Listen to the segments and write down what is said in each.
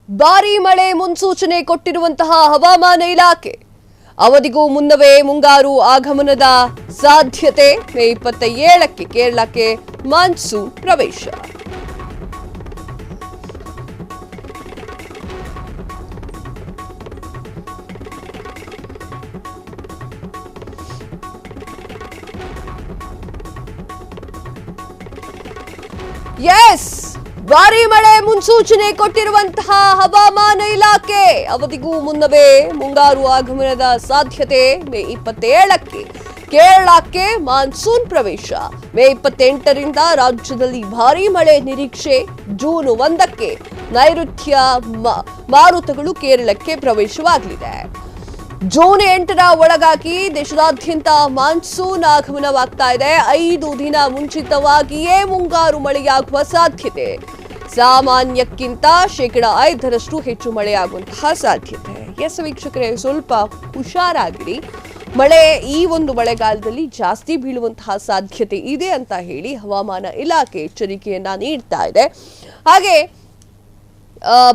ಭಾರೀ ಮಳೆ ಮುನ್ಸೂಚನೆ ಕೊಟ್ಟಿರುವಂತಹ ಹವಾಮಾನ ಇಲಾಖೆ ಅವಧಿಗೂ ಮುನ್ನವೇ ಮುಂಗಾರು ಆಗಮನದ ಸಾಧ್ಯತೆ. ಮೇ 27ಕ್ಕೆ ಕೇರಳಕ್ಕೆ ಮಾನ್ಸೂನ್ ಪ್ರವೇಶ. ಎಸ್, ಭಾರೀ ಮಳೆ ಮುನ್ಸೂಚನೆ ಕೊಟ್ಟಿರುವಂತಹ ಹವಾಮಾನ ಇಲಾಖೆ ಅವಧಿಗೂ ಮುನ್ನವೇ ಮುಂಗಾರು ಆಗಮನದ ಸಾಧ್ಯತೆ. ಮೇ 27ಕ್ಕೆ ಕೇರಳಕ್ಕೆ ಮಾನ್ಸೂನ್ ಪ್ರವೇಶ. ಮೇ 28ರಿಂದ ರಾಜ್ಯದಲ್ಲಿ ಭಾರೀ ಮಳೆ ನಿರೀಕ್ಷೆ. ಜೂನ್ 1ಕ್ಕೆ ನೈಋತ್ಯ ಮಾರುತಗಳು ಕೇರಳಕ್ಕೆ ಪ್ರವೇಶವಾಗಲಿದೆ. ಜೂನ್ 8ರ ಒಳಗಾಗಿ ದೇಶದಾದ್ಯಂತ ಮಾನ್ಸೂನ್ ಆಗಮನವಾಗ್ತಾ ಇದೆ. 5 ದಿನ ಮುಂಚಿತವಾಗಿಯೇ ಮುಂಗಾರು ಮಳೆಯಾಗುವ ಸಾಧ್ಯತೆ. ಸಾಮಾನ್ಯಕ್ಕಿಂತ 5% ಹೆಚ್ಚು ಮಳೆಯಾಗುವಂತಹ ಸಾಧ್ಯತೆ. ಎಸ್ ವೀಕ್ಷಕರೇ, ಸ್ವಲ್ಪ ಹುಷಾರಾಗಿರಿ. ಮಳೆ ಈ ಒಂದು ಮಳೆಗಾಲದಲ್ಲಿ ಜಾಸ್ತಿ ಬೀಳುವಂತಹ ಸಾಧ್ಯತೆ ಇದೆ ಅಂತ ಹೇಳಿ ಹವಾಮಾನ ಇಲಾಖೆ ಎಚ್ಚರಿಕೆಯನ್ನ ನೀಡ್ತಾ ಇದೆ. ಹಾಗೆ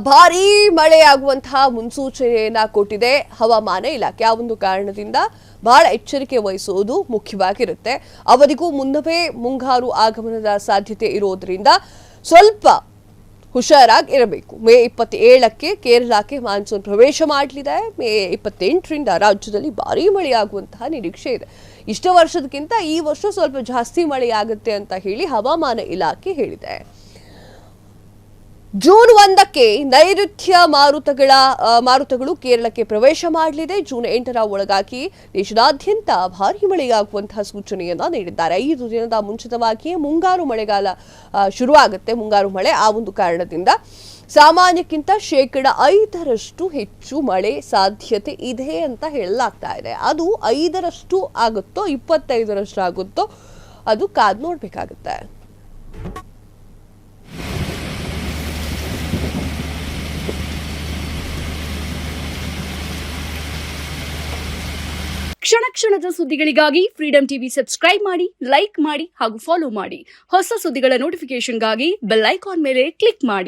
ಭಾರೀ ಮಳೆಯಾಗುವಂತಹ ಮುನ್ಸೂಚನೆಯನ್ನ ಕೊಟ್ಟಿದೆ ಹವಾಮಾನ ಇಲಾಖೆ. ಆ ಒಂದು ಕಾರಣದಿಂದ ಬಹಳ ಎಚ್ಚರಿಕೆ ವಹಿಸುವುದು ಮುಖ್ಯವಾಗಿರುತ್ತೆ. ಅವಧಿಗೂ ಮುನ್ನವೇ ಮುಂಗಾರು ಆಗಮನದ ಸಾಧ್ಯತೆ ಇರೋದ್ರಿಂದ ಸ್ವಲ್ಪ ಹುಷಾರಾಗಿ ಇರಬೇಕು. ಮೇ 27ಕ್ಕೆ ಕೇರಳಕ್ಕೆ ಮಾನ್ಸೂನ್ ಪ್ರವೇಶ ಮಾಡಲಿದೆ. ಮೇ 28ರಿಂದ ರಾಜ್ಯದಲ್ಲಿ ಭಾರೀ ಮಳೆಯಾಗುವಂತಹ ನಿರೀಕ್ಷೆ ಇದೆ. ಇಷ್ಟ ವರ್ಷದಕ್ಕಿಂತ ಈ ವರ್ಷ ಸ್ವಲ್ಪ ಜಾಸ್ತಿ ಮಳೆಯಾಗುತ್ತೆ ಅಂತ ಹೇಳಿ ಹವಾಮಾನ ಇಲಾಖೆ ಹೇಳಿದೆ. ಜೂನ್ 1ಕ್ಕೆ ನೈಋತ್ಯ ಮಾರುತಗಳು ಕೇರಳಕ್ಕೆ ಪ್ರವೇಶ ಮಾಡಲಿದೆ. ಜೂನ್ 8ರ ಒಳಗಾಗಿ ದೇಶದಾದ್ಯಂತ ಭಾರೀ ಮಳೆಯಾಗುವಂತಹ ಸೂಚನೆಯನ್ನ ನೀಡಿದ್ದಾರೆ. 5 ದಿನದ ಮುಂಚಿತವಾಗಿಯೇ ಮುಂಗಾರು ಮಳೆಗಾಲ ಶುರುವಾಗುತ್ತೆ. ಮುಂಗಾರು ಮಳೆ ಆ ಒಂದು ಕಾರಣದಿಂದ ಸಾಮಾನ್ಯಕ್ಕಿಂತ 5% ಹೆಚ್ಚು ಮಳೆ ಸಾಧ್ಯತೆ ಇದೆ ಅಂತ ಹೇಳಲಾಗ್ತಾ ಇದೆ. ಅದು 5% ಆಗುತ್ತೋ 25% ಆಗುತ್ತೋ ಅದು ಕಾದು ನೋಡ್ಬೇಕಾಗುತ್ತೆ. ಕ್ಷಣ ಕ್ಷಣದ ಸುದ್ದಿಗಳಿಗಾಗಿ ಫ್ರೀಡಂ ಟಿವಿ ಸಬ್ಸ್ಕ್ರೈಬ್ ಮಾಡಿ, ಲೈಕ್ ಮಾಡಿ ಹಾಗೂ ಫಾಲೋ ಮಾಡಿ. ಹೊಸ ಸುದ್ದಿಗಳ ನೋಟಿಫಿಕೇಶನ್ಗಾಗಿ ಬೆಲ್ ಐಕಾನ್ ಮೇಲೆ ಕ್ಲಿಕ್ ಮಾಡಿ.